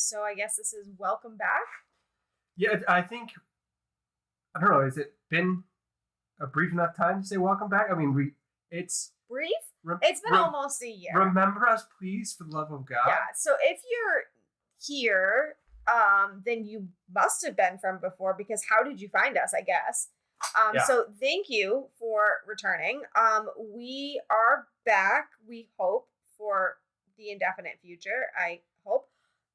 So I guess this is welcome back. Yeah, I think, I don't know, has it been a brief enough time to say welcome back? I mean, it's... Brief? It's been almost a year. Remember us, please, for the love of God. Yeah, so if you're here, then you must have been from before, because how did you find us, I guess? So thank you for returning. We are back, we hope, for the indefinite future. I hope.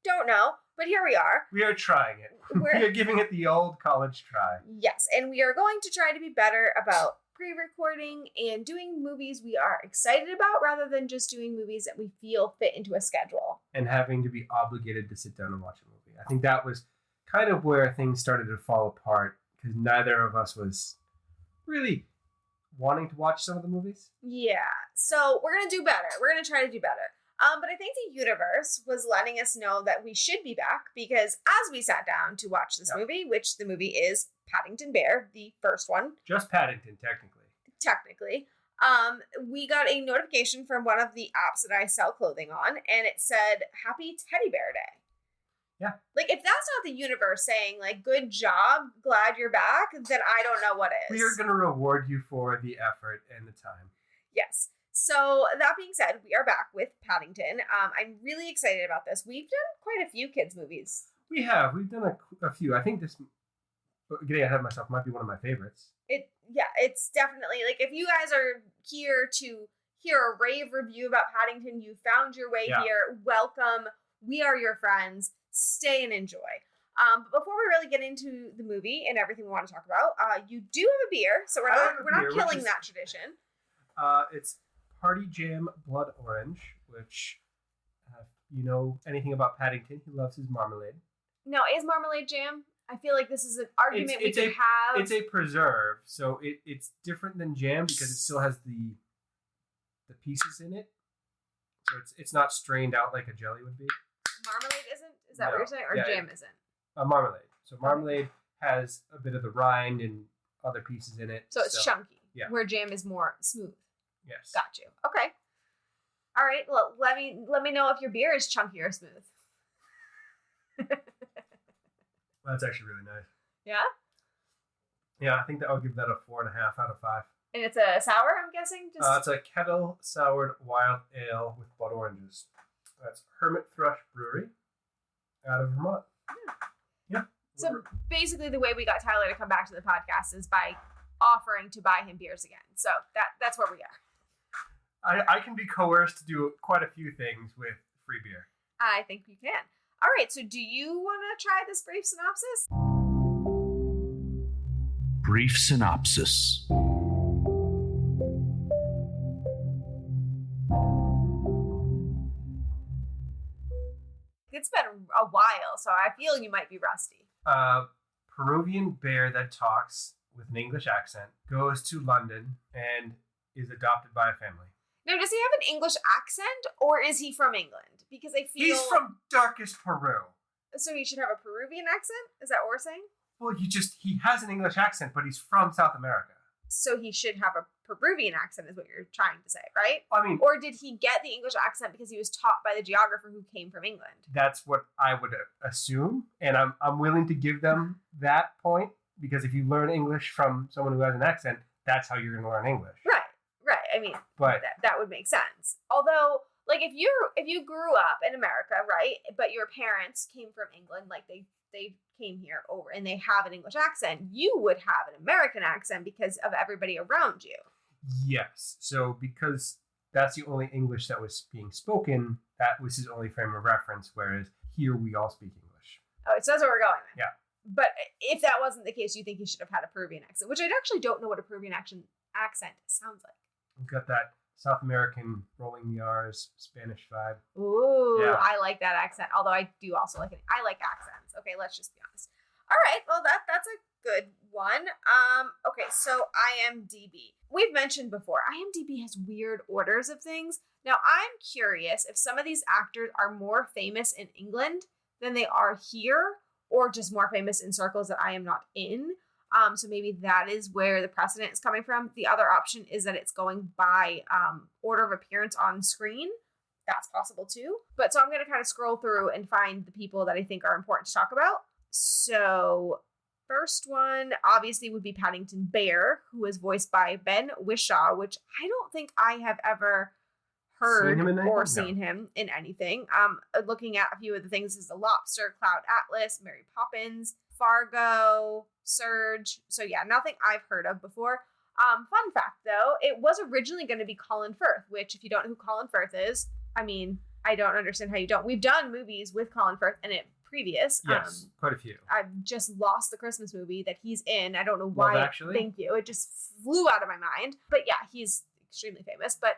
Don't know, but here we are. We are trying it. We are giving it the old college try. Yes, and we are going to try to be better about pre-recording and doing movies we are excited about rather than just doing movies that we feel fit into a schedule. And having to be obligated to sit down and watch a movie. I think that was kind of where things started to fall apart, because neither of us was really wanting to watch some of the movies. Yeah, so we're going to do better. We're going to try to do better. But I think the universe was letting us know that we should be back, because as we sat down to watch this movie, which the movie is Paddington Bear, the first one. Just Paddington, technically. Technically. We got a notification from one of the apps that I sell clothing on, and it said, Happy Teddy Bear Day. Yeah. Like, if that's not the universe saying, like, good job, glad you're back, then I don't know what is. We are going to reward you for the effort and the time. Yes. So, that being said, we are back with Paddington. I'm really excited about this. We've done quite a few kids' movies. We have. We've done a few. I think this, getting ahead of myself, might be one of my favorites. It's definitely, like, if you guys are here to hear a rave review about Paddington, you found your way here, welcome. We are your friends. Stay and enjoy. But before we really get into the movie and everything we want to talk about, you do have a beer, so we're not killing that tradition. It's Party Jam Blood Orange, which, you know anything about Paddington, he loves his marmalade. No, is marmalade jam? I feel like this is an argument we could have. It's a preserve, so it's different than jam because it still has the pieces in it. So it's not strained out like a jelly would be. Marmalade isn't? Is that what you're saying? Or jam isn't? Marmalade. So marmalade has a bit of the rind and other pieces in it. So it's chunky. Yeah. Where jam is more smooth. Yes. Got you. Okay. All right. Well, let me know if your beer is chunky or smooth. Well, that's actually really nice. Yeah? Yeah, I think that I'll give that a 4.5 out of 5. And it's a sour, I'm guessing? It's a kettle soured wild ale with blood oranges. That's Hermit Thrush Brewery out of Vermont. Yeah. So basically the way we got Tyler to come back to the podcast is by offering to buy him beers again. So that's where we are. I can be coerced to do quite a few things with free beer. I think you can. All right, so do you want to try this brief synopsis? Brief synopsis. It's been a while, so I feel you might be rusty. Peruvian bear that talks with an English accent goes to London and is adopted by a family. Now, does he have an English accent, or is he from England? Because I feel... He's from darkest Peru. So he should have a Peruvian accent? Is that what we're saying? Well, he has an English accent, but he's from South America. So he should have a Peruvian accent is what you're trying to say, right? I mean... Or did he get the English accent because he was taught by the geographer who came from England? That's what I would assume, and I'm willing to give them that point, because if you learn English from someone who has an accent, that's how you're going to learn English. Right. I mean, but that would make sense. Although, like, if you grew up in America, right, but your parents came from England, like they came here over and they have an English accent, you would have an American accent because of everybody around you. Yes. So because that's the only English that was being spoken, that was his only frame of reference, whereas here we all speak English. Oh, so that's what we're going with. Yeah. But if that wasn't the case, you think he should have had a Peruvian accent, which I actually don't know what a Peruvian accent sounds like. We've got that South American rolling the R's Spanish vibe. Ooh, yeah. I like that accent. Although I do also like it. I like accents. Okay, let's just be honest. All right, well that's a good one. Okay, so IMDb. We've mentioned before, IMDb has weird orders of things. Now I'm curious if some of these actors are more famous in England than they are here, or just more famous in circles that I am not in. So maybe that is where the precedent is coming from. The other option is that it's going by order of appearance on screen. that's possible too. But so I'm going to kind of scroll through and find the people that I think are important to talk about. So first one obviously would be Paddington Bear, who is voiced by Ben Whishaw, which I don't think I have ever heard or seen him in anything. Looking at a few of the things is The Lobster, Cloud Atlas, Mary Poppins, Fargo, Surge. So yeah, nothing I've heard of before. Fun fact though, it was originally going to be Colin Firth, which if you don't know who Colin Firth is, I mean, I don't understand how you don't. We've done movies with Colin Firth in it previous. Yes, quite a few. I've just lost the Christmas movie that he's in. I don't know why. Love Actually? Thank you. It just flew out of my mind. But yeah, he's extremely famous. But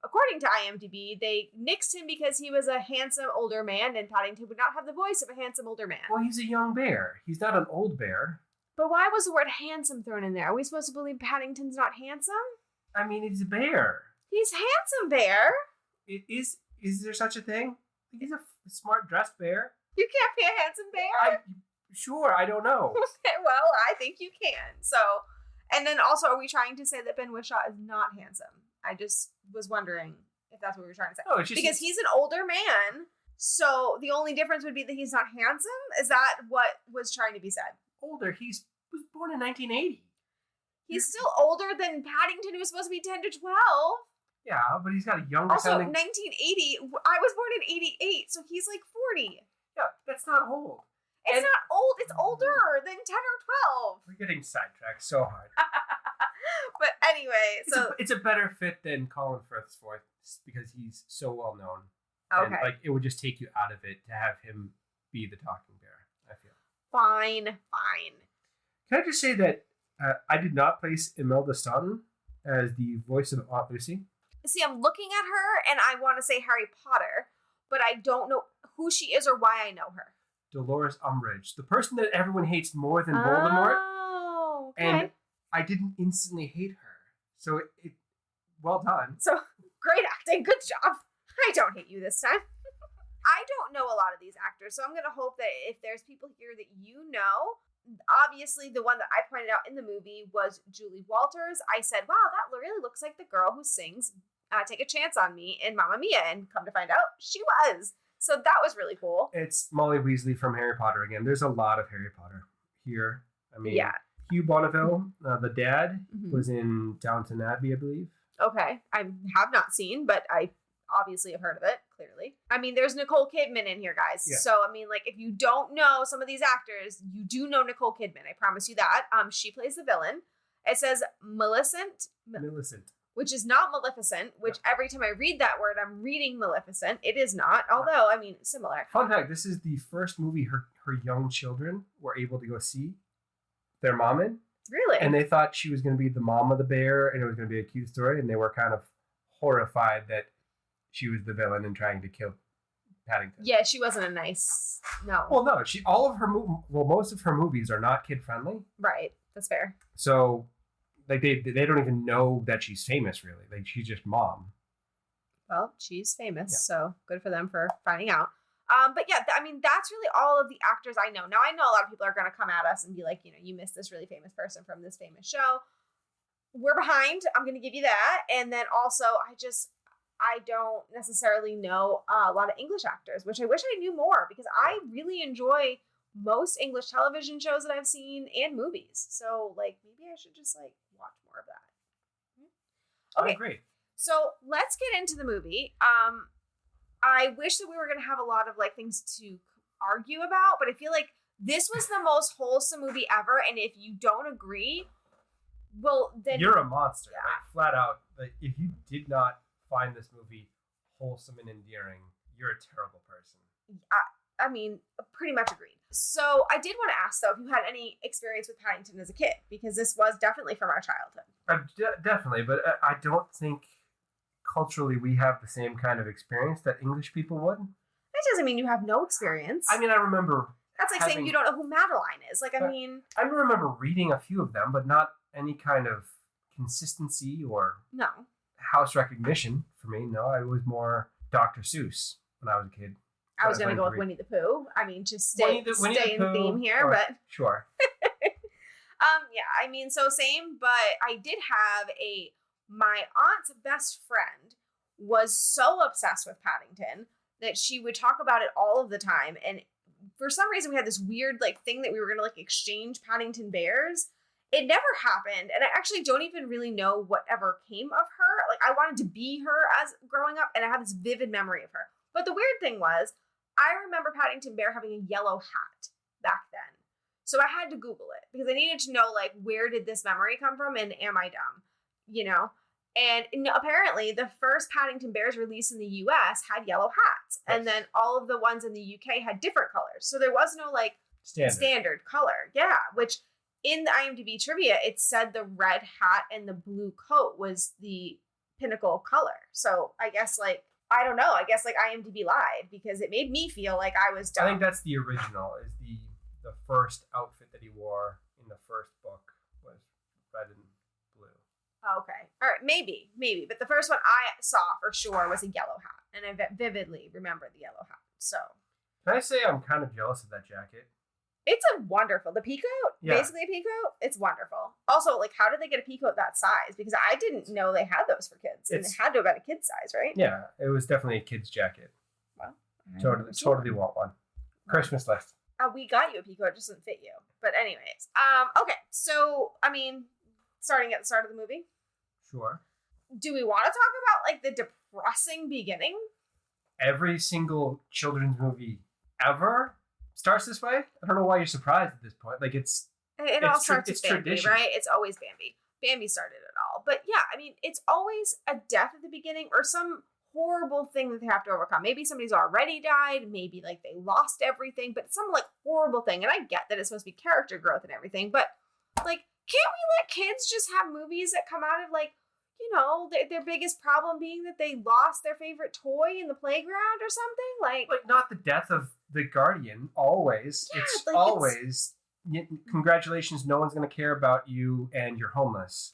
according to IMDb, they nixed him because he was a handsome older man, and Paddington would not have the voice of a handsome older man. Well, he's a young bear. He's not an old bear. But why was the word handsome thrown in there? Are we supposed to believe Paddington's not handsome? I mean, he's a bear. He's handsome, Bear. It is. Is there such a thing? He's a smart dressed bear. You can't be a handsome bear? Sure, I don't know. Okay, well, I think you can. So, and then also, are we trying to say that Ben Whishaw is not handsome? I just was wondering if that's what we were trying to say. No, it's just because he's an older man, so the only difference would be that he's not handsome? Is that what was trying to be said? Older. He was born in 1980. He's still older than Paddington, who's supposed to be 10 to 12. Yeah, but he's got a younger Also, sounding... 1980, I was born in 88, so he's like 40. Yeah, that's not old. It's not old, it's older than 10 or 12. We're getting sidetracked so hard. But anyway, it's a better fit than Colin Firth's voice because he's so well known. Okay. And, it would just take you out of it to have him be the talking bear, I feel. Fine. Can I just say that I did not place Imelda Staunton as the voice of Aunt Lucy? See, I'm looking at her and I want to say Harry Potter, but I don't know who she is or why I know her. Dolores Umbridge, the person that everyone hates more than Voldemort. Oh, okay. And I didn't instantly hate her. So it well done. So, great acting. Good job. I don't hate you this time. I don't know a lot of these actors, so I'm going to hope that if there's people here that you know, obviously the one that I pointed out in the movie was Julie Walters. I said, wow, that really looks like the girl who sings Take a Chance on Me in Mamma Mia, and come to find out, she was. So that was really cool. It's Molly Weasley from Harry Potter again. There's a lot of Harry Potter here. I mean, yeah. Hugh Bonneville, the dad, was in Downton Abbey, I believe. Okay. I have not seen, but I obviously have heard of it, clearly. I mean, there's Nicole Kidman in here, guys. Yeah. So, I mean, if you don't know some of these actors, you do know Nicole Kidman. I promise you that. She plays the villain. It says Millicent. Which is not Maleficent, which every time I read that word, I'm reading Maleficent. It is not, although, I mean, similar. Fun fact, this is the first movie her young children were able to go see their mom in. Really? And they thought she was going to be the mom of the bear, and it was going to be a cute story, and they were kind of horrified that she was the villain and trying to kill Paddington. Yeah, she wasn't a nice... No. Well, no, most of her movies are not kid-friendly. Right, that's fair. So... they don't even know that she's famous, really. She's just mom. Well, she's famous, so good for them for finding out. But yeah, I mean, that's really all of the actors I know. Now, I know a lot of people are going to come at us and be like, you missed this really famous person from this famous show. We're behind. I'm going to give you that. And then also, I don't necessarily know a lot of English actors, which I wish I knew more because I really enjoy most English television shows that I've seen and movies. So, maybe I should just, watch more of that. Okay. Oh, great. So, let's get into the movie. I wish that we were going to have a lot of, things to argue about, but I feel like this was the most wholesome movie ever, and if you don't agree, well, then... You're a monster, yeah. right? Flat out. If you did not find this movie wholesome and endearing, you're a terrible person. I mean, pretty much agreed. So I did want to ask, though, if you had any experience with Paddington as a kid, because this was definitely from our childhood. Definitely, but I don't think culturally we have the same kind of experience that English people would. That doesn't mean you have no experience. I mean, I remember... That's like saying you don't know who Madeline is. I remember reading a few of them, but not any kind of consistency or no house recognition for me. No, I was more Dr. Seuss when I was a kid. I was going to go with Winnie the Pooh. I mean, just stay in theme here, but sure. Yeah, I mean, so same, but I did have my aunt's best friend was so obsessed with Paddington that she would talk about it all of the time. And for some reason, we had this weird like thing that we were going to like exchange Paddington Bears. It never happened. And I actually don't even really know what ever came of her. Like, I wanted to be her as growing up, and I have this vivid memory of her. But the weird thing was, I remember Paddington Bear having a yellow hat back then. So I had to Google it because I needed to know, like, where did this memory come from, and am I dumb? You know? And apparently the first Paddington Bears released in the US had yellow hats. Yes. And then all of the ones in the UK had different colors. So there was no, like, standard color. Yeah, which in the IMDb trivia, it said the red hat and the blue coat was the pinnacle color. So I guess, like, I don't know. I guess, like, IMDb lied because it made me feel like I was dumb. I think that's the original, is the first outfit that he wore in the first book was red and blue. Okay. All right. Maybe. But the first one I saw for sure was a yellow hat. And I vividly remember the yellow hat. So. Can I say I'm kind of jealous of that jacket? It's a wonderful, the peacoat, basically a peacoat. It's wonderful. Also, like, how did they get a peacoat that size? Because I didn't know they had those for kids. And it had to have been a kid's size, right? Yeah, it was definitely a kid's jacket. Well, totally want one. Christmas list. We got you a peacoat, it just didn't fit you. But anyways, okay. So, I mean, starting at the start of the movie. Sure. Do we want to talk about, like, the depressing beginning? Every single children's movie ever starts this way. I don't know why you're surprised at this point. Like, it all starts with Bambi, tradition. Right? It's always Bambi. Bambi started it all. But yeah, I mean, it's always a death at the beginning or some horrible thing that they have to overcome. Maybe somebody's already died. Maybe, like, they lost everything. But it's some, like, horrible thing. And I get that it's supposed to be character growth and everything. But, like, can't we let kids just have movies that come out of, like, you know, their biggest problem being that they lost their favorite toy in the playground or something? Like not the death of the guardian, always. Yeah, it's like always, congratulations, no one's going to care about you and you're homeless.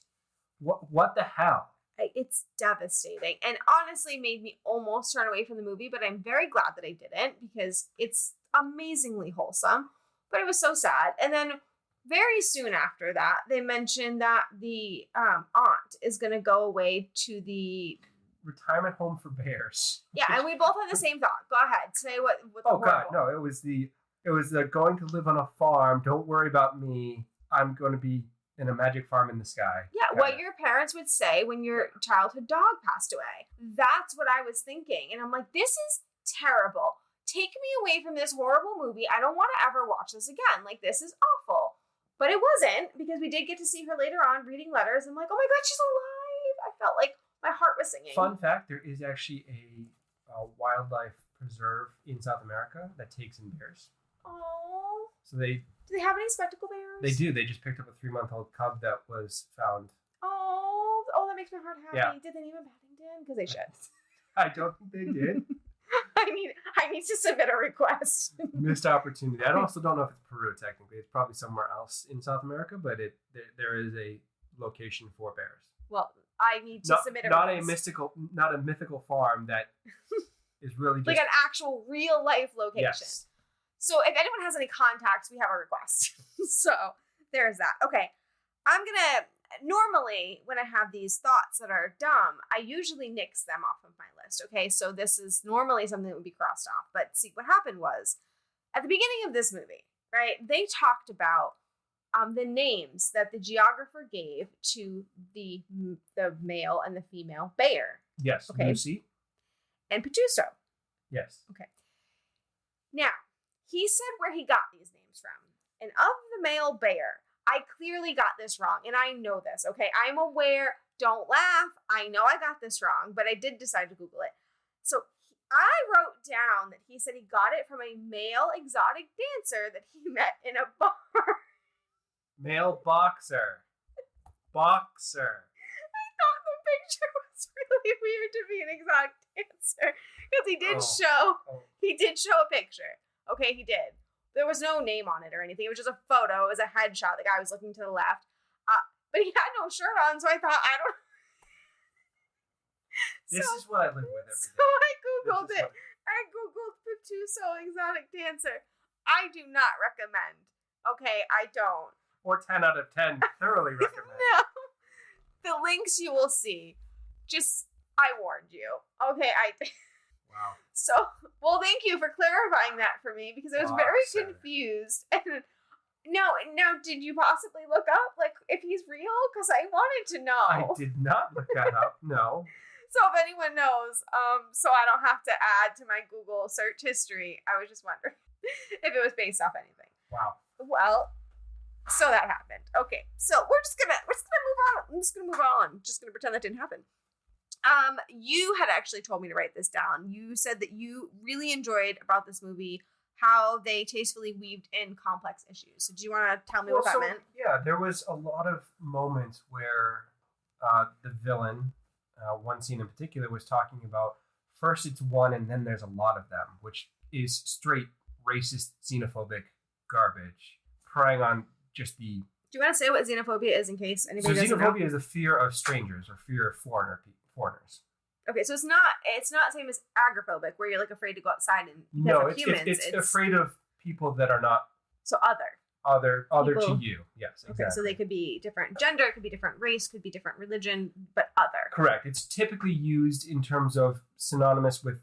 What the hell? It's devastating. And honestly made me almost turn away from the movie, but I'm very glad that I didn't because it's amazingly wholesome. But it was so sad. And then very soon after that, they mentioned that the aunt is going to go away to the retirement home for bears. Yeah, and we both had the same thought. Go ahead, say what. Oh God, no! It was the going to live on a farm. Don't worry about me. I'm going to be in a magic farm in the sky. Yeah, what your parents would say when your childhood dog passed away. That's what I was thinking, and I'm like, this is terrible. Take me away from this horrible movie. I don't want to ever watch this again. Like, this is awful. But it wasn't, because we did get to see her later on reading letters. I'm like, oh my God, she's alive. I felt like my heart was singing. Fun fact, there is actually a wildlife preserve in South America that takes in bears. Oh. So do they have any spectacle bears? They do. They just picked up a 3-month-old cub that was found. Oh, that makes my heart happy. Yeah. Did they name him Paddington? Because they should. I don't think they did. I need to submit a request. Missed opportunity. I also don't know if it's Peru technically. It's probably somewhere else in South America, but there is a location for bears. Well, I need to submit a request. Not a mythical farm that is really just like an actual real life location. Yes. So if anyone has any contacts, we have a request. So there's that. Okay. Normally, when I have these thoughts that are dumb, I usually nix them off of my list, okay? So this is normally something that would be crossed off. But see, what happened was, at the beginning of this movie, right, they talked about the names that the geographer gave to the male and the female bear. Yes, okay? Lucy. And Petuso. Yes. Okay. Now, he said where he got these names from. And of the male bear, I clearly got this wrong, and I know this, okay? I'm aware. Don't laugh. I know I got this wrong, but I did decide to Google it. So I wrote down that he said he got it from a male exotic dancer that he met in a bar. Male boxer. Boxer. I thought the picture was really weird to be an exotic dancer because he did show a picture. Okay, he did. There was no name on it or anything. It was just a photo. It was a headshot. The guy was looking to the left. But he had no shirt on, so I thought, I don't... This is what I live with every day. So I Googled it. I Googled Petuso exotic dancer. I do not recommend. Okay, I don't. Or 10 out of 10 thoroughly recommend. No. The links you will see. Just, I warned you. Okay, Wow. So, well, thank you for clarifying that for me because I was very confused. And now, did you possibly look up like if he's real? Because I wanted to know. I did not look that up. No. So if anyone knows, so I don't have to add to my Google search history, I was just wondering if it was based off anything. Wow. Well, so that happened. Okay, so we're just gonna move on. I'm just gonna move on. Just gonna pretend that didn't happen. You had actually told me to write this down. You said that you really enjoyed about this movie how they tastefully weaved in complex issues. So do you want to tell me what that meant? Yeah, there was a lot of moments where the villain, one scene in particular, was talking about first it's one and then there's a lot of them, which is straight racist, xenophobic garbage, preying on just the... Do you want to say what xenophobia is in case anybody doesn't know? So xenophobia is a fear of strangers or fear of foreigners. Okay, so it's not same as agoraphobic, where you're like afraid to go outside and because of humans. It's afraid of people that are not other people, to you. Yes, exactly. Okay, so they could be different gender, it could be different race, could be different religion, but other. Correct. It's typically used in terms of synonymous with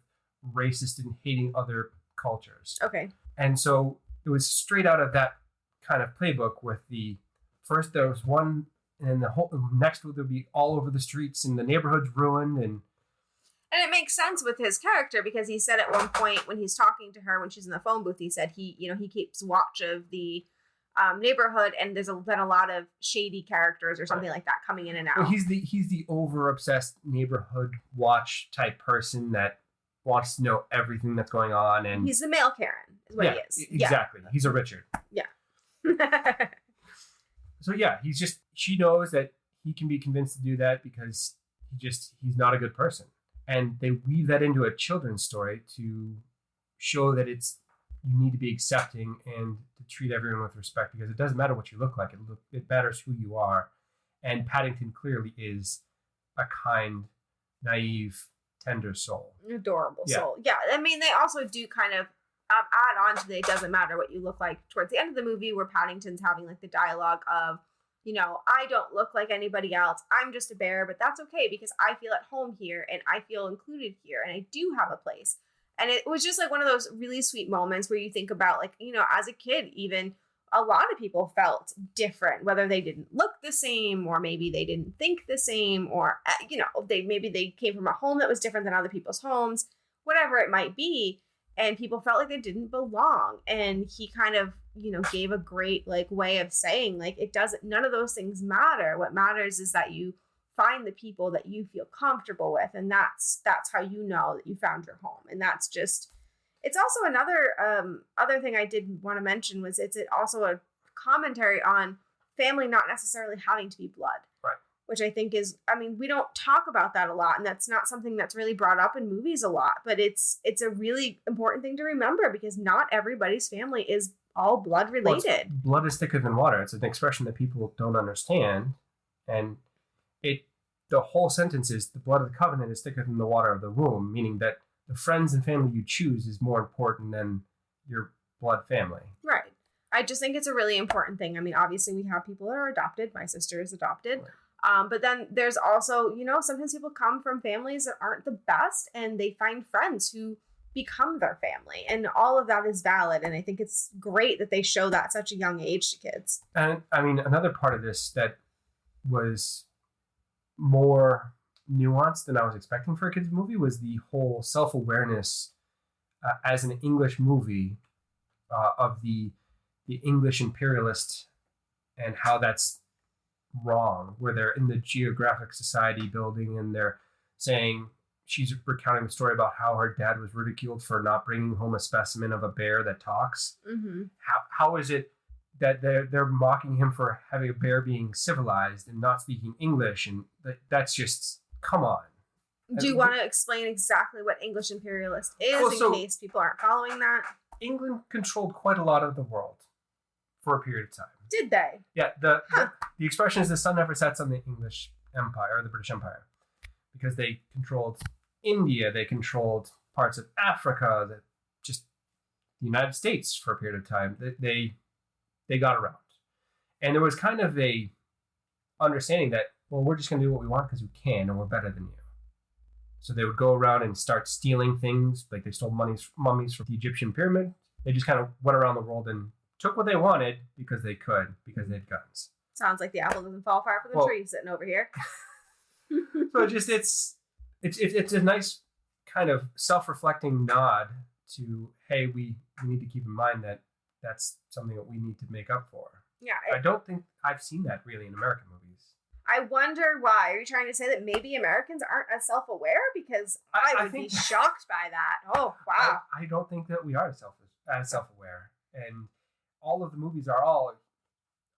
racist and hating other cultures. Okay. And so it was straight out of that kind of playbook with the first there was one and the whole next would be all over the streets and the neighborhood's ruined and it makes sense with his character because he said at one point when he's talking to her when she's in the phone booth, he said he keeps watch of the neighborhood and there's been a lot of shady characters or something like that coming in and out. Well, he's the over obsessed neighborhood watch type person that wants to know everything that's going on, and he's the male Karen is what he is. Exactly. Yeah. He's a Richard. Yeah. So yeah, she knows that he can be convinced to do that because he's not a good person. And they weave that into a children's story to show that you need to be accepting and to treat everyone with respect because it doesn't matter what you look like. It matters who you are. And Paddington clearly is a kind, naive, tender soul. Adorable soul. Yeah. I mean, they also do kind of add on to the it doesn't matter what you look like towards the end of the movie where Paddington's having like the dialogue of, I don't look like anybody else. I'm just a bear, but that's okay because I feel at home here and I feel included here and I do have a place. And it was just like one of those really sweet moments where you think about like, as a kid, even a lot of people felt different, whether they didn't look the same or maybe they didn't think the same or, maybe they came from a home that was different than other people's homes, whatever it might be. And people felt like they didn't belong. And he kind of, gave a great like way of saying like, none of those things matter. What matters is that you find the people that you feel comfortable with. And that's how you know that you found your home. And that's just, it's also another, other thing I did want to mention was it's also a commentary on family not necessarily having to be blood. Right. Which I think is, we don't talk about that a lot. And that's not something that's really brought up in movies a lot, but it's a really important thing to remember because not everybody's family is all blood related. Well, blood is thicker than water. It's an expression that people don't understand. And the whole sentence is the blood of the covenant is thicker than the water of the womb, meaning that the friends and family you choose is more important than your blood family. Right. I just think it's a really important thing. Obviously we have people that are adopted. My sister is adopted. Right. But then there's also, sometimes people come from families that aren't the best and they find friends who become their family. And all of that is valid. And I think it's great that they show that at such a young age to kids. And another part of this that was more nuanced than I was expecting for a kids movie was the whole self-awareness as an English movie of the English imperialist and how that's wrong, where they're in the Geographic Society building and they're saying she's recounting the story about how her dad was ridiculed for not bringing home a specimen of a bear that talks. Mm-hmm. How is it that they're mocking him for having a bear being civilized and not speaking English? And that's just, come on. Do you want to explain exactly what English imperialist is in case people aren't following that? England controlled quite a lot of the world for a period of time. Did they? Yeah. The expression is the sun never sets on the English Empire or the British Empire because they controlled India. They controlled parts of Africa, just the United States for a period of time. They got around. And there was kind of a understanding that, well, we're just going to do what we want because we can and we're better than you. So they would go around and start stealing things. Like they stole mummies from the Egyptian pyramid. They just kind of went around the world and took what they wanted because they could, because they had guns. Sounds like the apple doesn't fall far from the tree sitting over here. So it's a nice kind of self-reflecting nod to, hey, we need to keep in mind that that's something that we need to make up for. Yeah. I don't think I've seen that really in American movies. I wonder why. Are you trying to say that maybe Americans aren't as self-aware? Because I would be shocked by that. Oh, wow. I don't think that we are as self-aware. And all of the movies are all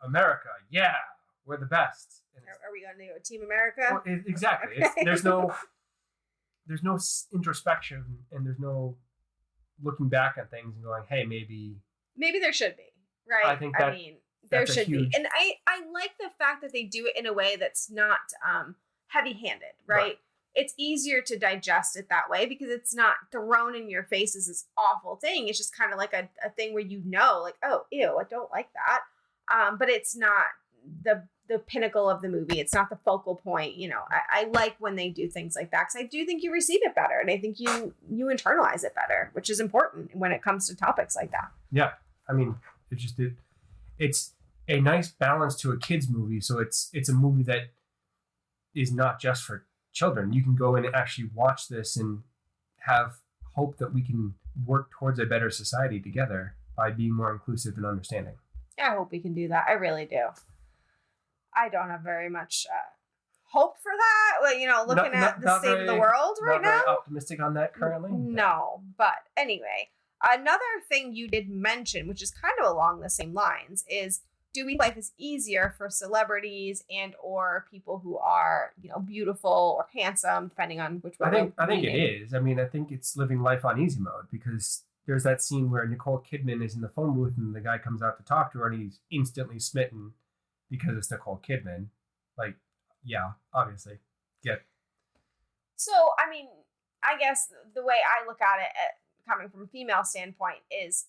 America. Yeah, we're the best. Are we going to do Team America? Well, exactly. Okay. There's no introspection, and there's no looking back on things and going, hey, maybe there should be, right? I think that, there should be. And I like the fact that they do it in a way that's not heavy-handed, right? It's easier to digest it that way because it's not thrown in your face as this awful thing. It's just kind of like a thing where like, oh, ew, I don't like that. But it's not the pinnacle of the movie. It's not the focal point. I like when they do things like that because I do think you receive it better, and I think you internalize it better, which is important when it comes to topics like that. Yeah, I mean, it's a nice balance to a kids movie. So it's a movie that is not just for children. You can go in and actually watch this and have hope that we can work towards a better society together by being more inclusive and understanding. I hope we can do that. I really do. I don't have very much hope for that. Well, looking at the state of the world right now. Not very optimistic on that currently. No, but anyway, another thing you did mention, which is kind of along the same lines, is do we life is easier for celebrities and or people who are beautiful or handsome, depending on which one. I think it is. I mean, I think it's living life on easy mode because there's that scene where Nicole Kidman is in the phone booth and the guy comes out to talk to her and he's instantly smitten because it's Nicole Kidman. Like, yeah, obviously. Get. So, I mean, I guess the way I look at it, coming from a female standpoint, is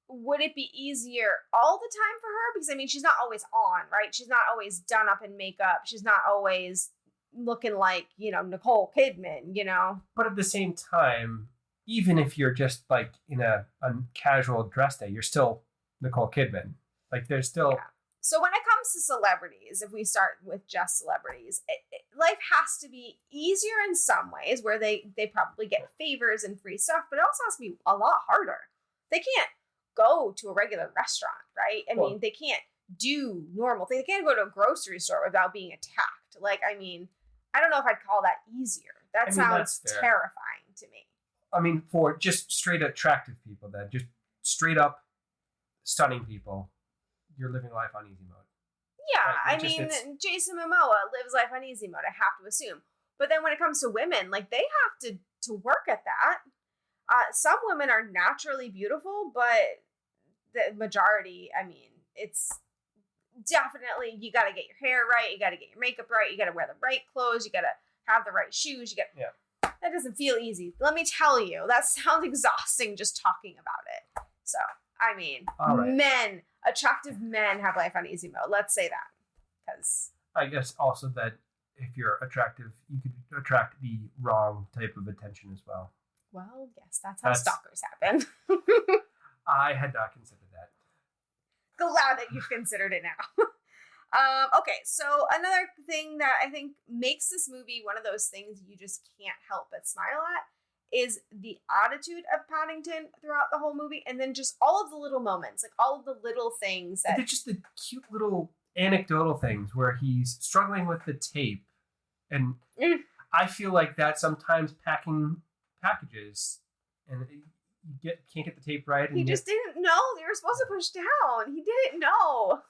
would it be easier all the time for her? Because, I mean, she's not always on, right? She's not always done up in makeup. She's not always looking like, Nicole Kidman, But at the same time, even if you're just like in a casual dress day, you're still Nicole Kidman. Like, there's still... Yeah. So when it comes to celebrities, if we start with just celebrities, life has to be easier in some ways where they probably get favors and free stuff, but it also has to be a lot harder. They can't go to a regular restaurant, right? I mean, they can't do normal things. They can't go to a grocery store without being attacked. Like, I mean, I don't know if I'd call that easier. That sounds terrifying to me. I mean, for just straight attractive people, then just straight up stunning people, you're living life on easy mode. Yeah, I mean, Jason Momoa lives life on easy mode, I have to assume. But then when it comes to women, like, they have to work at that. Some women are naturally beautiful, but the majority, I mean, it's definitely, you got to get your hair right, you got to get your makeup right, you got to wear the right clothes, you got to have the right shoes, That doesn't feel easy. Let me tell you, that sounds exhausting just talking about it. So, I mean, attractive men have life on easy mode. Let's say that. Because I guess also that if you're attractive, you could attract the wrong type of attention as well. Well, yes, that's how stalkers happen. I had not considered that. Glad that you've considered it now. Okay, so another thing that I think makes this movie one of those things you just can't help but smile at is the attitude of Paddington throughout the whole movie, and then just all of the little moments, like all of the little things that... They're just the cute little anecdotal things where he's struggling with the tape, and I feel like that sometimes packing packages, and you can't get the tape right. And he just didn't know they were supposed to push down. He didn't know.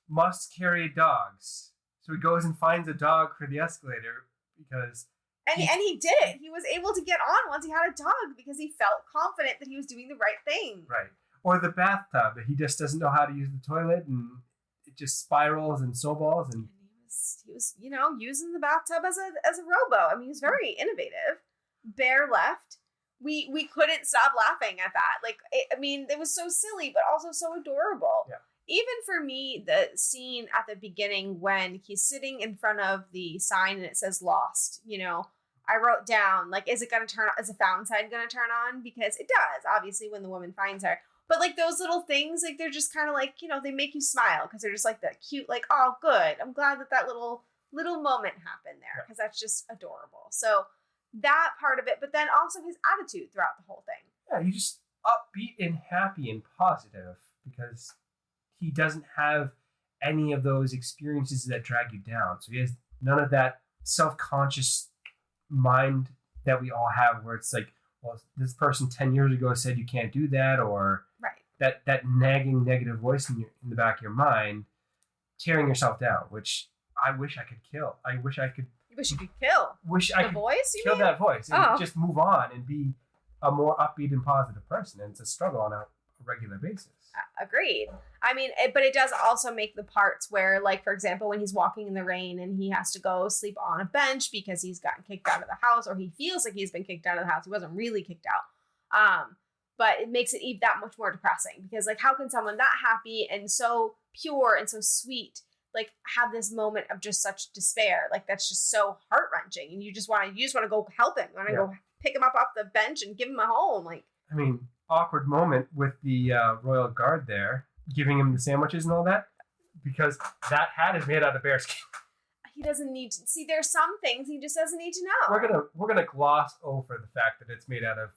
Must carry dogs. So he goes and finds a dog for the escalator because... And he did it. He was able to get on once he had a dog because he felt confident that he was doing the right thing. Right. Or the bathtub, that he just doesn't know how to use the toilet and it just spirals and snowballs. And he was using the bathtub as a robo. I mean, he was very innovative. Bear left. We couldn't stop laughing at that. Like, it was so silly, but also so adorable. Yeah. Even for me, the scene at the beginning when he's sitting in front of the sign and it says lost, I wrote down, like, is the found side going to turn on? Because it does, obviously, when the woman finds her. But, like, those little things, like, they're just kind of like, you know, they make you smile because they're just like that cute, like, oh, good. I'm glad that little moment happened there because that's just adorable. So that part of it, but then also his attitude throughout the whole thing. Yeah, he's just upbeat and happy and positive because he doesn't have any of those experiences that drag you down. So he has none of that self-conscious mind that we all have where it's like, well, this person 10 years ago said you can't do that, or right. that nagging negative voice in the back of your mind, tearing yourself down, which I wish I could kill. I wish I could. You wish you could kill? Wish I the could voice, you kill mean? that voice and just move on and be a more upbeat and positive person. And it's a struggle on a regular basis. Agreed. I mean, but it does also make the parts where, like, for example, when he's walking in the rain and he has to go sleep on a bench because he's gotten kicked out of the house, or he feels like he's been kicked out of the house. He wasn't really kicked out. But it makes it that much more depressing because, like, how can someone that happy and so pure and so sweet, like, have this moment of just such despair? Like, that's just so heart-wrenching. And you just want to go help him. You want to go pick him up off the bench and give him a home. Like, I mean, awkward moment with the royal guard there giving him the sandwiches and all that, because that hat is made out of bear skin. He doesn't need to see. There's some things he just doesn't need to know. We're gonna gloss over the fact that it's made out of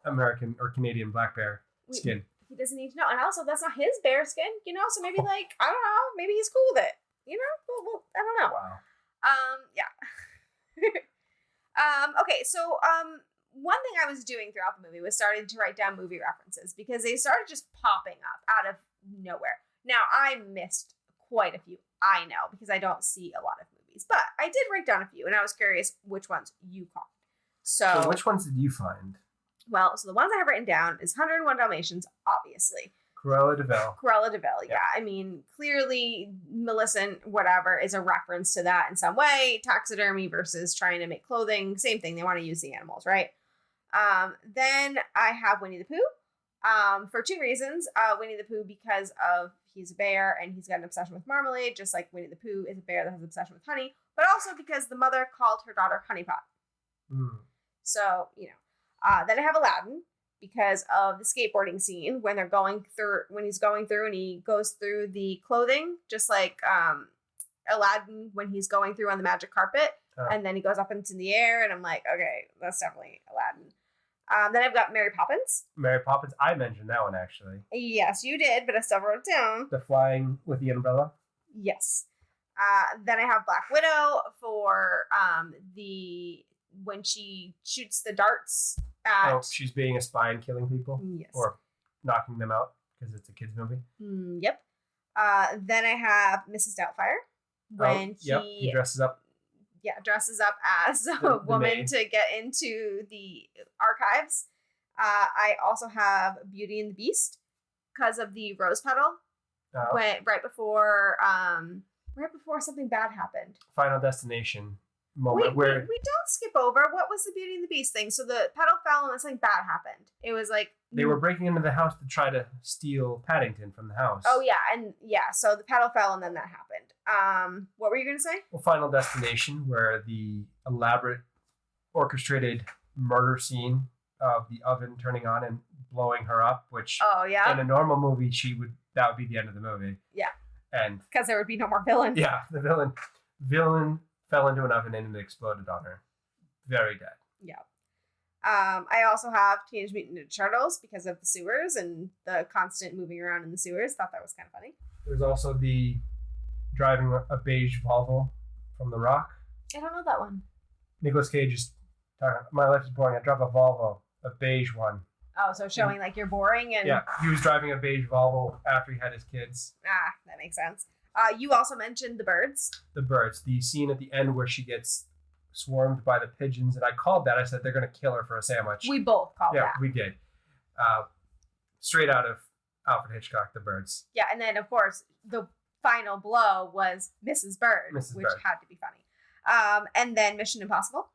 American or Canadian black bear skin. He doesn't need to know, and also that's not his bear skin, you know. So maybe, like, I don't know, maybe he's cool with it, you know. Well, I don't know. Wow. Yeah. Okay, so one thing I was doing throughout the movie was starting to write down movie references because they started just popping up out of nowhere. Now, I missed quite a few, I know, because I don't see a lot of movies, but I did write down a few, and I was curious which ones you caught. So which ones did you find? Well, so the ones I have written down is 101 Dalmatians, obviously. Cruella de Vil. Yeah. I mean, clearly, Millicent, whatever, is a reference to that in some way. Taxidermy versus trying to make clothing, same thing. They want to use the animals, right? Then I have Winnie the Pooh for two reasons. Winnie the Pooh because of he's a bear and he's got an obsession with marmalade, just like Winnie the Pooh is a bear that has an obsession with honey, but also because the mother called her daughter Honeypot. So, you know. Then I have Aladdin because of the skateboarding scene when he's going through and he goes through the clothing, just like Aladdin when he's going through on the magic carpet, and then he goes up into the air, and I'm like, okay, that's definitely Aladdin. Then I've got Mary Poppins. Mary Poppins, I mentioned that one actually. Yes, you did, but I still wrote it down. The flying with the umbrella? Yes. Then I have Black Widow for when she shoots the darts at... Oh, she's being a spy and killing people? Yes. Or knocking them out because it's a kid's movie? Yep. Then I have Mrs. Doubtfire when he dresses up. Yeah, dresses up as a woman to get into the archives. I also have Beauty and the Beast because of the rose petal. Right before something bad happened. Final Destination moment we don't skip over. What was the Beauty and the Beast thing? So the petal fell and something bad happened. It was like they were breaking into the house to try to steal Paddington from the house. Oh yeah, so the petal fell and then that happened. What were you gonna say? Well, Final Destination, where the elaborate orchestrated murder scene of the oven turning on and blowing her up, which in a normal movie that would be the end of the movie. Yeah. And because there would be no more villain. Yeah, the villain fell into an oven and it exploded on her. Very dead. Yeah. I also have Teenage Mutant Ninja Turtles because of the sewers and the constant moving around in the sewers. Thought that was kind of funny. There's also the driving a beige Volvo from The Rock. I don't know that one. Nicolas Cage is talking, my life is boring. I drive a Volvo, a beige one. Oh, so showing like you're boring and... Yeah, he was driving a beige Volvo after he had his kids. Ah, that makes sense. You also mentioned the birds. The birds. The scene at the end where she gets swarmed by the pigeons, and I called that. I said they're going to kill her for a sandwich. We both called that. Yeah, we did. Straight out of Alfred Hitchcock, The Birds. Yeah, and then, of course, the final blow was Mrs. Bird, which had to be funny. And then Mission Impossible.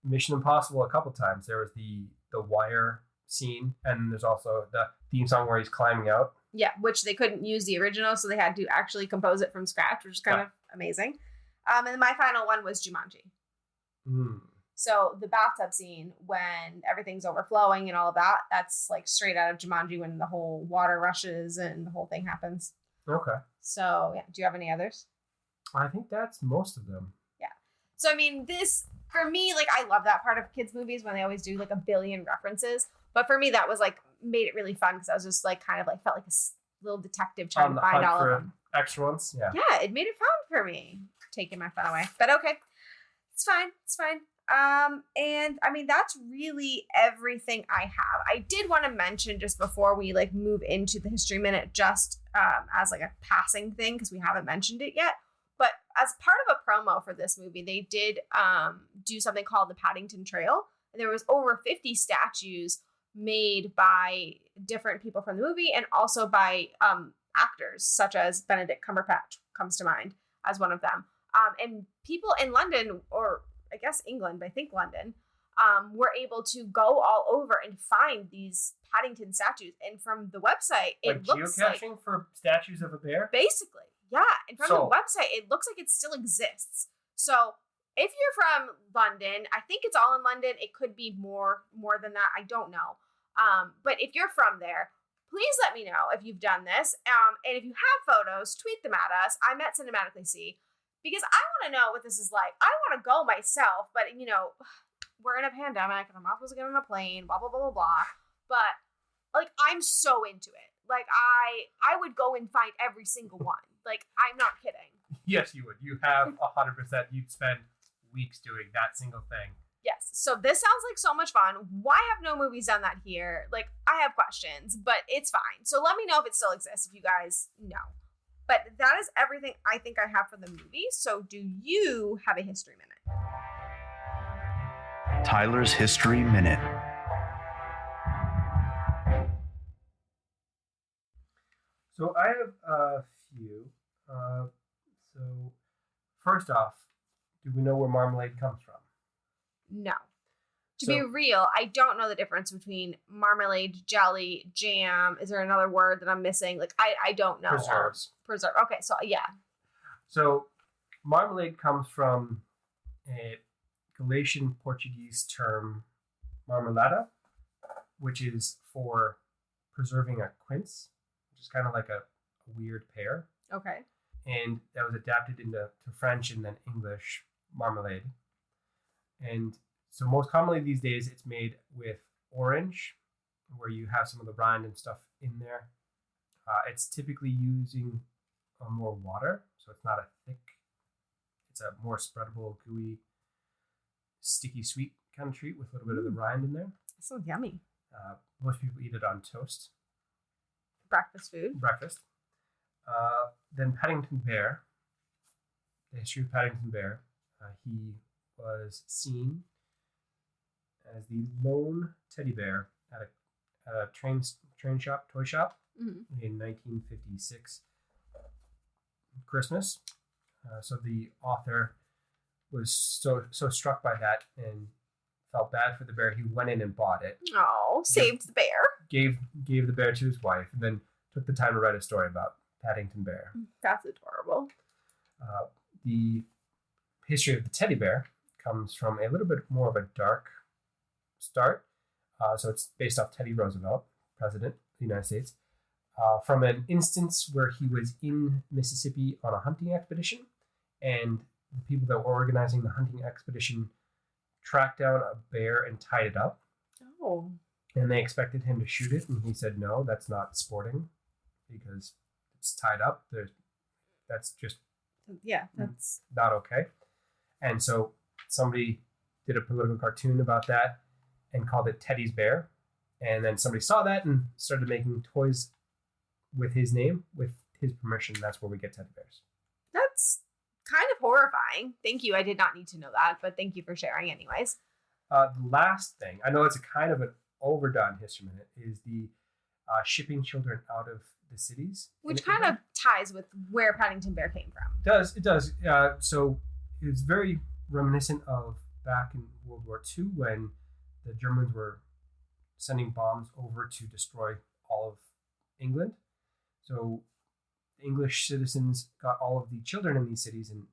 Mission Impossible a couple times. There was the wire scene, and there's also the theme song where he's climbing out. Yeah, which they couldn't use the original, so they had to actually compose it from scratch, which is kind of amazing. And my final one was Jumanji. So the bathtub scene when everything's overflowing and all of that, that's like straight out of Jumanji when the whole water rushes and the whole thing happens. Okay. So yeah, do you have any others? I think that's most of them. Yeah. So I mean, this for me, like I love that part of kids movies when they always do like a billion references. But for me, that was like made it really fun because I was just like kind of like felt like a little detective trying to find all of them. Extra ones, yeah. Yeah, it made it fun for me, taking my fun away. But okay, it's fine. It's fine. And I mean that's really everything I have. I did want to mention just before we like move into the history minute, just as like a passing thing because we haven't mentioned it yet. But as part of a promo for this movie, they did do something called the Paddington Trail. And there was over 50 statues made by different people from the movie and also by actors such as Benedict Cumberbatch comes to mind as one of them. And people in London, or I guess England, but I think London, were able to go all over and find these Paddington statues. And from the website, it looks like geocaching for statues of a bear? Basically, yeah. And from the website, it looks like it still exists. So if you're from London, I think it's all in London. It could be more than that. I don't know. But if you're from there, please let me know if you've done this. And if you have photos, tweet them at us. I'm at Cinematically See. Because I want to know what this is like. I want to go myself, but, you know, we're in a pandemic and I'm not supposed to get on a plane, blah, blah, blah, blah, blah. But, like, I'm so into it. Like, I would go and find every single one. Like, I'm not kidding. Yes, you would. You have 100%. You'd spend weeks doing that single thing. Yes. So this sounds like so much fun. Why have no movies done that here? Like, I have questions, but it's fine. So let me know if it still exists if you guys know. But that is everything I think I have for the movie. So do you have a history minute? Tyler's History Minute. So I have a few. So first off, do we know where Marmalade comes from? No. To be real, I don't know the difference between marmalade, jelly, jam. Is there another word that I'm missing? Like, I don't know. Preserves. Preserve. Okay, so yeah. So marmalade comes from a Galician Portuguese term, marmelada, which is for preserving a quince, which is kind of like a weird pear. Okay. And that was adapted into French and then English, marmalade. And so most commonly these days, it's made with orange, where you have some of the rind and stuff in there. It's typically using more water, so it's not a thick. It's a more spreadable, gooey, sticky, sweet kind of treat with a little bit of the rind in there. So yummy. Most people eat it on toast. Breakfast food. Breakfast. Then Paddington Bear. The history of Paddington Bear. He was seen as the lone teddy bear at a toy shop in 1956 Christmas. So the author was so struck by that and felt bad for the bear. He went in and bought it. Oh, saved the bear. Gave the bear to his wife, and then took the time to write a story about Paddington Bear. That's adorable. The history of the teddy bear comes from a little bit more of a dark start. So it's based off Teddy Roosevelt, President of the United States, from an instance where he was in Mississippi on a hunting expedition, and the people that were organizing the hunting expedition tracked down a bear and tied it up. Oh. And they expected him to shoot it, and he said, no, that's not sporting because it's tied up. That's just that's not okay. And so somebody did a political cartoon about that and called it Teddy's Bear. And then somebody saw that and started making toys with his name, with his permission. That's where we get teddy bears. That's kind of horrifying. Thank you. I did not need to know that, but thank you for sharing anyways. The last thing, I know it's a kind of an overdone history minute, is the shipping children out of the cities. Which kind of ties with where Paddington Bear came from. It does. So it's very reminiscent of back in World War II when the Germans were sending bombs over to destroy all of England. So English citizens got all of the children in these cities and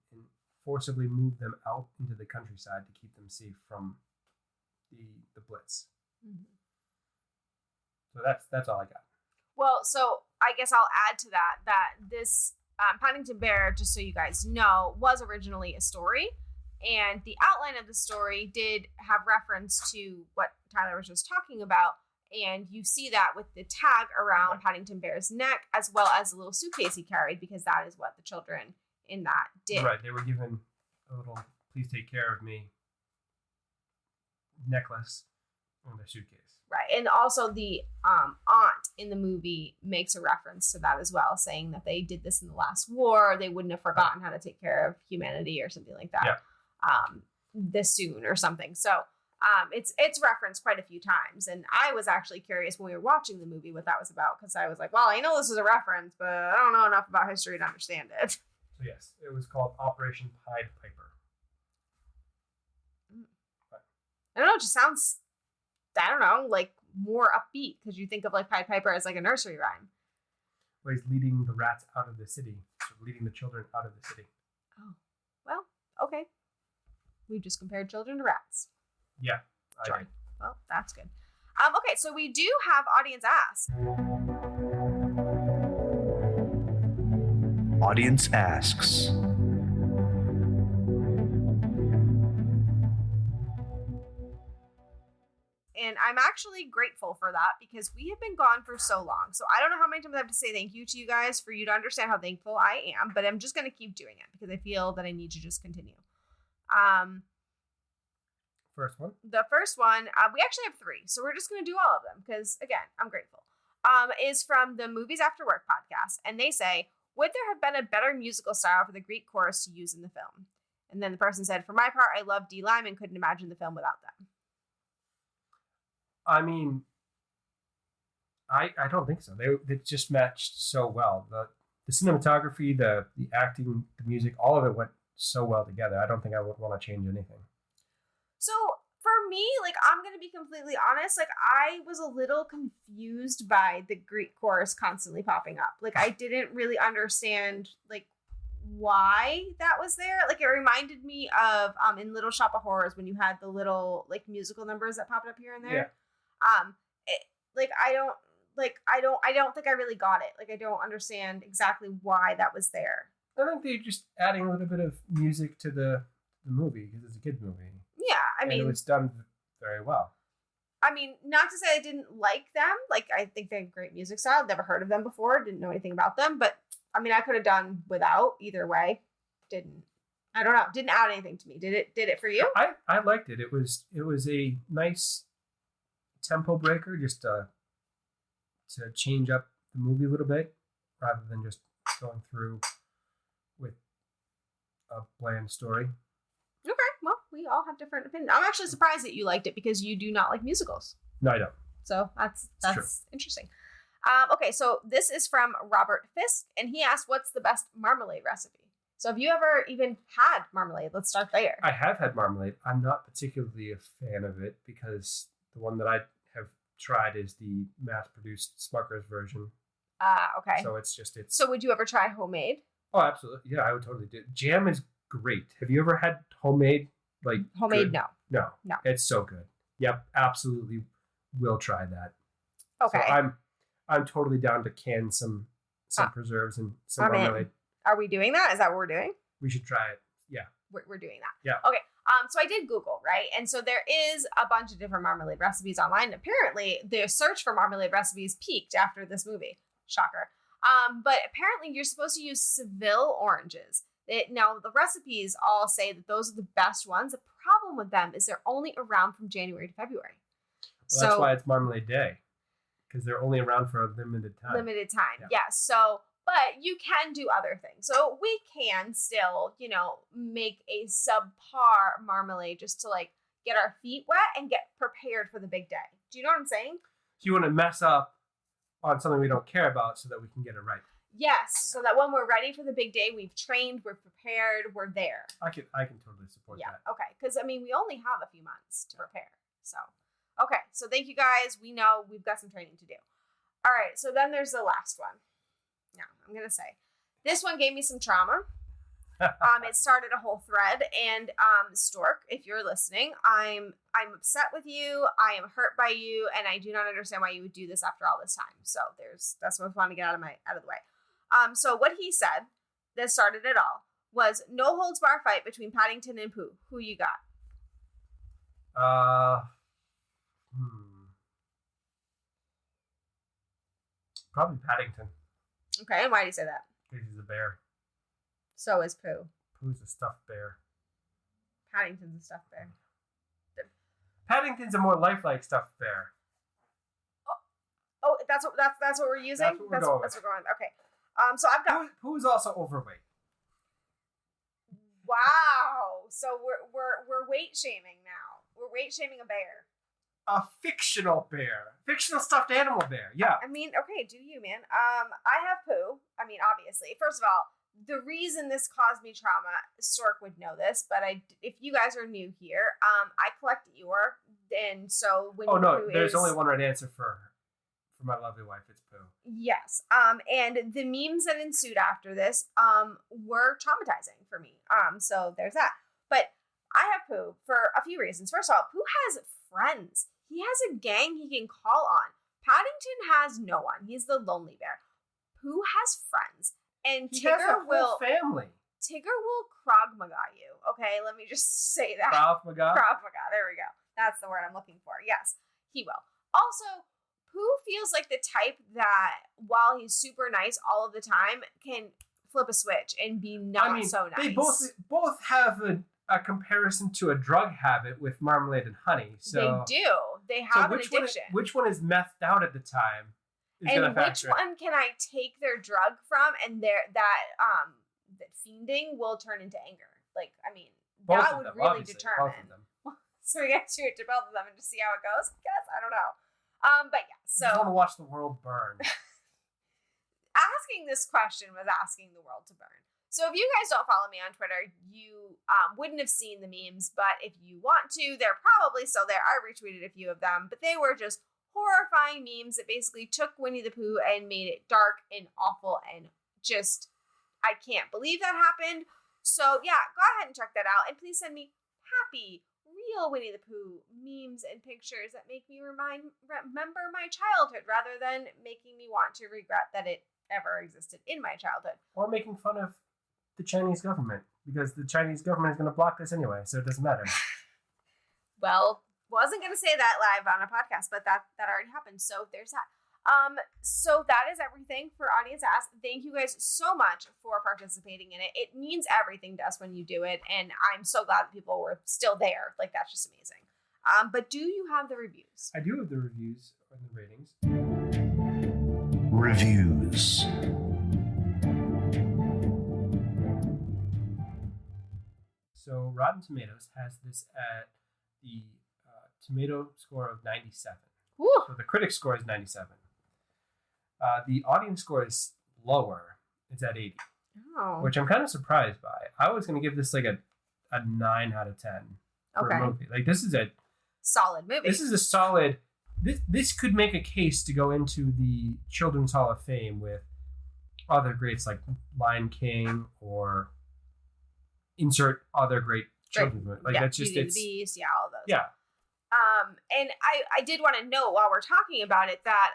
forcibly move them out into the countryside to keep them safe from the Blitz. Mm-hmm. So that's all I got. Well, so I guess I'll add to that this Paddington Bear, just so you guys know, was originally a story. And the outline of the story did have reference to what Tyler was just talking about. And you see that with the tag around Right. Paddington Bear's neck, as well as the little suitcase he carried, because that is what the children in that did. Right, they were given a little "please take care of me" necklace on their suitcase. Right. And also the aunt in the movie makes a reference to that as well, saying that they did this in the last war. They wouldn't have forgotten how to take care of humanity or something like that. Yeah. This soon or something. So it's referenced quite a few times. And I was actually curious when we were watching the movie what that was about, because I was like, well, I know this is a reference, but I don't know enough about history to understand it. So yes, it was called Operation Pied Piper. I don't know, it just sounds, I don't know, like more upbeat, because you think of like Pied Piper as like a nursery rhyme. Where he's leading the rats out of the city, so leading the children out of the city. Oh, well, okay. We just compared children to rats. Yeah, I Joy. did. Well, that's good. Okay, so we do have audience ask. Audience asks. And I'm actually grateful for that, because we have been gone for so long. So I don't know how many times I have to say thank you to you guys for you to understand how thankful I am, but I'm just going to keep doing it because I feel that I need to just continue. First one. The first one, we actually have 3, so we're just going to do all of them because, again, I'm grateful. Is from the Movies After Work podcast, and they say, would there have been a better musical style for the Greek chorus to use in the film? And then the person said, for my part, I love D. Lime and couldn't imagine the film without them. I mean, I don't think so. They just matched so well. The cinematography, the acting, the music, all of it went so well together. I don't think I would want to change anything. So for me, like, I'm going to be completely honest. Like, I was a little confused by the Greek chorus constantly popping up. Like, I didn't really understand, like, why that was there. Like, it reminded me of in Little Shop of Horrors when you had the little, like, musical numbers that popped up here and there. Yeah. I don't think I really got it. Like, I don't understand exactly why that was there. I think they're just adding a little bit of music to the movie because it's a kid's movie. Yeah, I mean, and it was done very well. I mean, not to say I didn't like them. Like, I think they have great music style. Never heard of them before. Didn't know anything about them. But, I mean, I could have done without either way. I don't know. Didn't add anything to me. Did it for you? I liked it. It was a nice tempo breaker just to change up the movie a little bit rather than just going through with a bland story. Okay, well, we all have different opinions. I'm actually surprised that you liked it because you do not like musicals. No, I don't. So that's true. Interesting. Okay, so this is from Robert Fisk, and he asked, what's the best marmalade recipe? So have you ever even had marmalade? Let's start there. I have had marmalade. I'm not particularly a fan of it because the one that I have tried is the mass-produced Smucker's version. Okay. So it's So would you ever try homemade? Oh, absolutely. Yeah, I would totally do it. Jam is great. Have you ever had homemade? Homemade, good? No. It's so good. Yep, absolutely will try that. Okay. So I'm totally down to can some preserves and some marmalade. Are we doing that? Is that what we're doing? We should try it. Yeah. We're doing that. Yeah. Okay. So I did Google, right? And so there is a bunch of different marmalade recipes online. Apparently, the search for marmalade recipes peaked after this movie. Shocker. But apparently, you're supposed to use Seville oranges. Now, the recipes all say that those are the best ones. The problem with them is they're only around from January to February. Well, that's why it's Marmalade Day, because they're only around for a limited time. Yeah. So, but you can do other things. So we can still, make a subpar marmalade just to like get our feet wet and get prepared for the big day. Do you know what I'm saying? So you want to mess up on something we don't care about so that we can get it right. Yes, so that when we're ready for the big day, we've trained, we're prepared, we're there. I can totally support that. Yeah, okay. Because, we only have a few months to prepare. So, okay. So thank you guys. We know we've got some training to do. All right. So then there's the last one. Now, I'm going to say, this one gave me some trauma. It started a whole thread, and Stork, if you're listening, I'm upset with you. I am hurt by you, and I do not understand why you would do this after all this time. So that's what I want to get out of the way. So what he said that started it all was no holds bar fight between Paddington and Pooh. Who you got? Probably Paddington. Okay, and why do you say that? Because he's a bear. So is Pooh. Pooh's a stuffed bear. Paddington's a stuffed bear. Paddington's a more lifelike stuffed bear. Oh, that's what we're using. That's what we're going with. Okay. So I've got Pooh's also overweight. Wow. So we're weight shaming now. We're weight shaming a bear. A fictional bear. Fictional stuffed animal bear. Yeah. I mean, okay, do you, man? I have Pooh. I mean, obviously. First of all, the reason this caused me trauma, Stork would know this, but if you guys are new here, I collect Eeyore, and so when there's only one right answer for my lovely wife. It's Pooh. Yes. And the memes that ensued after this were traumatizing for me. So there's that. But I have Pooh for a few reasons. First of all, Pooh has friends. He has a gang he can call on. Paddington has no one. He's the lonely bear. Pooh has friends. And he has a whole family. Tigger will Krav Maga you. Okay, let me just say that. Krav Maga? Krav Maga. There we go. That's the word I'm looking for. Yes, he will. Also, Pooh feels like the type that, while he's super nice all of the time, can flip a switch and be so nice. They both have a comparison to a drug habit with Marmalade and Honey. So they do. They have an addiction. Which one is methed out at the time? And which one can I take their drug from, and that fiending will turn into anger? Like, I mean, both that would them, really determine. Both of them. So we get to it to both of them and just see how it goes. I guess I don't know. But yeah, so I want to watch the world burn. Asking this question was asking the world to burn. So if you guys don't follow me on Twitter, you wouldn't have seen the memes. But if you want to, they're probably still there. I retweeted a few of them, but they were just horrifying memes that basically took Winnie the Pooh and made it dark and awful and just, I can't believe that happened. So yeah, go ahead and check that out, and please send me happy, real Winnie the Pooh memes and pictures that make me remember my childhood rather than making me want to regret that it ever existed in my childhood. Or making fun of the Chinese government, because the Chinese government is going to block this anyway, so it doesn't matter. Well, wasn't going to say that live on a podcast, but that already happened. So there's that. So that is everything for Audience Ask. Thank you guys so much for participating in it. It means everything to us when you do it, and I'm so glad that people were still there. Like, that's just amazing. But do you have the reviews? I do have the reviews and the ratings. Reviews. So Rotten Tomatoes has this at the tomato score of 97. Woo. So the critic score is 97. The audience score is lower. It's at 80. Oh. Which I'm kind of surprised by. I was going to give this like a 9 out of 10 for a movie. Like, this is a solid movie. This is a solid. This could make a case to go into the Children's Hall of Fame with other greats like Lion King, or insert other great children's movies. Like, that's just, Beauty and the Beast, all of those. Yeah. And I did want to note while we're talking about it that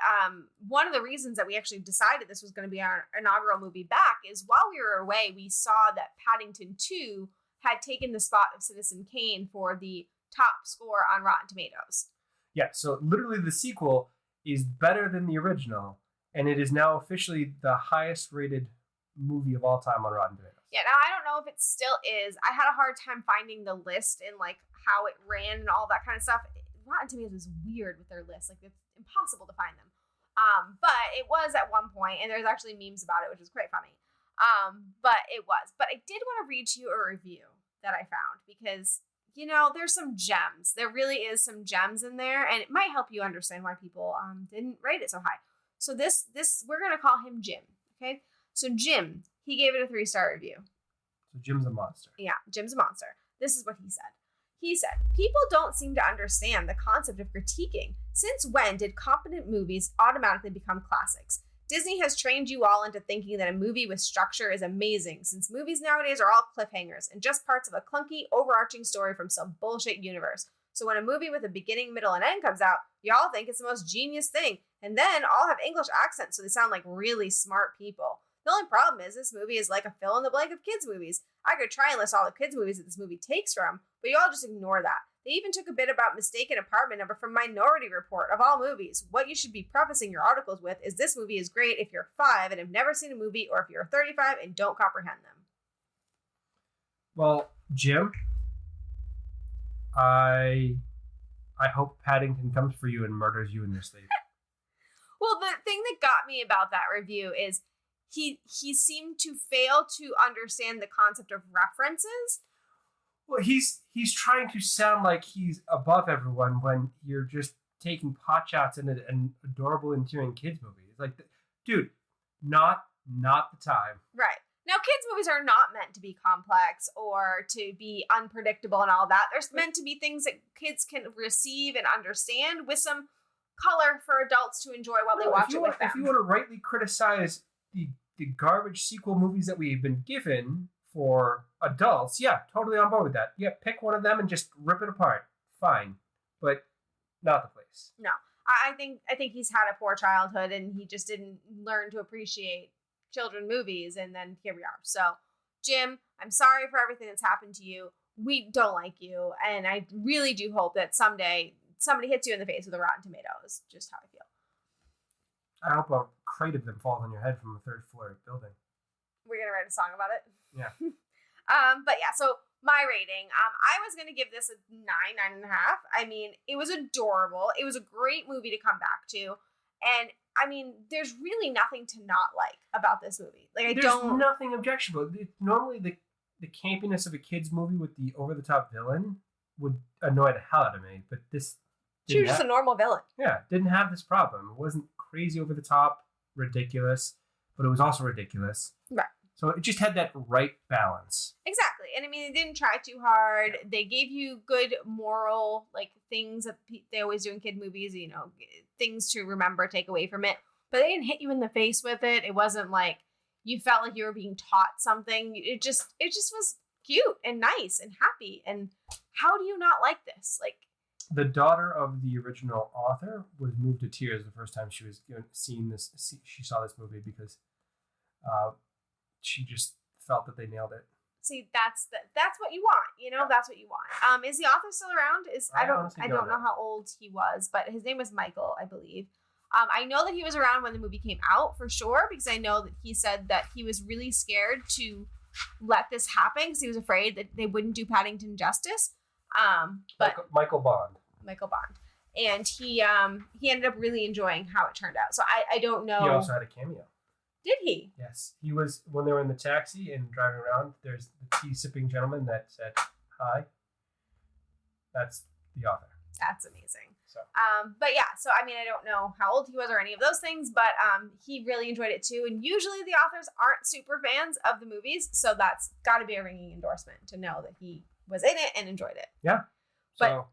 one of the reasons that we actually decided this was going to be our inaugural movie back is while we were away, we saw that Paddington 2 had taken the spot of Citizen Kane for the top score on Rotten Tomatoes. Yeah, so literally the sequel is better than the original, and it is now officially the highest rated movie of all time on Rotten Tomatoes. Yeah, now I don't know if it still is. I had a hard time finding the list and like how it ran and all that kind of stuff. Rotten Tomatoes is weird with their list. Like, it's impossible to find them. But it was at one point, and there's actually memes about it, which is quite funny. But it was. But I did want to read to you a review that I found because, you know, there's some gems. There really is some gems in there, and it might help you understand why people didn't rate it so high. So this we're going to call him Jim, okay? So Jim, he gave it a 3-star review. So Jim's a monster. Yeah, Jim's a monster. This is what he said. He said, people don't seem to understand the concept of critiquing. Since when did competent movies automatically become classics? Disney has trained you all into thinking that a movie with structure is amazing, since movies nowadays are all cliffhangers and just parts of a clunky, overarching story from some bullshit universe. So when a movie with a beginning, middle, and end comes out, y'all think it's the most genius thing, and then all have English accents so they sound like really smart people. The only problem is this movie is like a fill-in-the-blank of kids' movies. I could try and list all the kids' movies that this movie takes from, but you all just ignore that. They even took a bit about mistaken apartment number from Minority Report, of all movies. What you should be prefacing your articles with is this movie is great if you're 5 and have never seen a movie, or if you're 35 and don't comprehend them. Well, Jim, I hope Paddington comes for you and murders you in your sleep. Well, the thing that got me about that review is he seemed to fail to understand the concept of references. Well, he's trying to sound like he's above everyone when you're just taking pot shots in an adorable, endearing kids movie. It's like, dude, not the time. Right. Now, kids movies are not meant to be complex or to be unpredictable and all that. They're meant to be things that kids can receive and understand with some color for adults to enjoy while they watch it with them. If you want to rightly criticize the garbage sequel movies that we've been given for adults, yeah, totally on board with that. Yeah, pick one of them and just rip it apart. Fine. But not the place. No. I think he's had a poor childhood and he just didn't learn to appreciate children movies, and then here we are. So, Jim, I'm sorry for everything that's happened to you. We don't like you, and I really do hope that someday somebody hits you in the face with a Rotten Tomato. Is just how I feel. I hope a crate of them falls on your head from the 3rd floor building. We're gonna write a song about it. Yeah. But yeah, so my rating, I was gonna give this a 9.5. I mean, it was adorable. It was a great movie to come back to, and I mean, there's really nothing to not like about this movie. Like, There's nothing objectionable. Normally, the campiness of a kids movie with the over-the-top villain would annoy the hell out of me, but this. She was just a normal villain. Yeah, didn't have this problem. It wasn't crazy over the top, ridiculous, but it was also ridiculous. Right. So it just had that right balance. Exactly. And I mean, they didn't try too hard. They gave you good moral, like, things that they always do in kid movies, you know, things to remember, take away from it. But they didn't hit you in the face with it. It wasn't like you felt like you were being taught something. It just was cute and nice and happy. And how do you not like this? Like, the daughter of the original author was moved to tears the first time she was she saw this movie, because she just felt that they nailed it. See, that's what you want, you know. Yeah. That's what you want. Is the author still around? I don't know how old he was, but his name was Michael, I believe. I know that he was around when the movie came out for sure, because I know that he said that he was really scared to let this happen because he was afraid that they wouldn't do Paddington justice. But Michael Bond. And he ended up really enjoying how it turned out. So I don't know. He also had a cameo. Did he? Yes. He was, when they were in the taxi and driving around, there's the tea-sipping gentleman that said, hi. That's the author. That's amazing. So. But yeah, so I mean, I don't know how old he was or any of those things, but he really enjoyed it too. And usually the authors aren't super fans of the movies, so that's got to be a ringing endorsement to know that he was in it and enjoyed it. Yeah. So,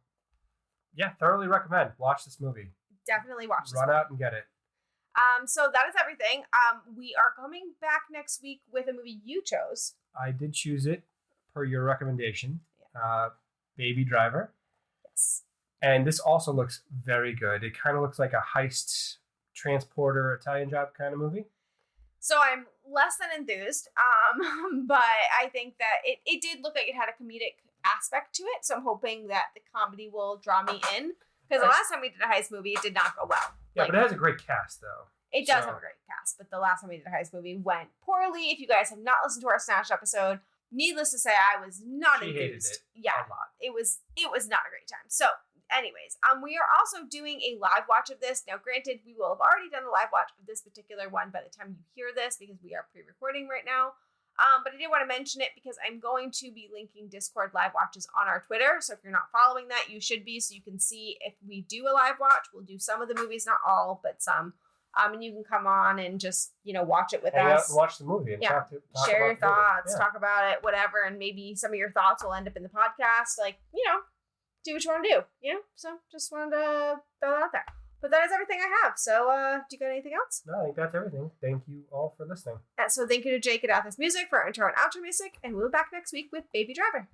yeah, thoroughly recommend. Watch this movie. Definitely watch this movie. Run out and get it. So that is everything. We are coming back next week with a movie you chose. I did choose it per your recommendation. Yeah. Baby Driver. Yes. And this also looks very good. It kind of looks like a heist transporter Italian job kind of movie. So I'm less than enthused, but I think that it did look like it had a comedic aspect to it. So I'm hoping that the comedy will draw me in. Because the last time we did a heist movie, it did not go well. Yeah, but it has a great cast, though. It does have a great cast, but the last time we did a heist movie went poorly. If you guys have not listened to our Snatched episode, needless to say, I was not enthused. Hated it a lot. It was not a great time. So, anyways, we are also doing a live watch of this. Now, granted, we will have already done a live watch of this particular one by the time you hear this, because we are pre-recording right now. But I did want to mention it because I'm going to be linking Discord live watches on our Twitter. So if you're not following that, you should be, so you can see if we do a live watch. We'll do some of the movies, not all, but some. And you can come on and just, watch it with us. Watch the movie and talk share your thoughts, talk about it, whatever. And maybe some of your thoughts will end up in the podcast. Like, do what you want to do. So just wanted to throw that out there. But that is everything I have. So, do you got anything else? No, I think that's everything. Thank you all for listening. And so thank you to Jake at Athens Music for our intro and outro music, and we'll be back next week with Baby Driver.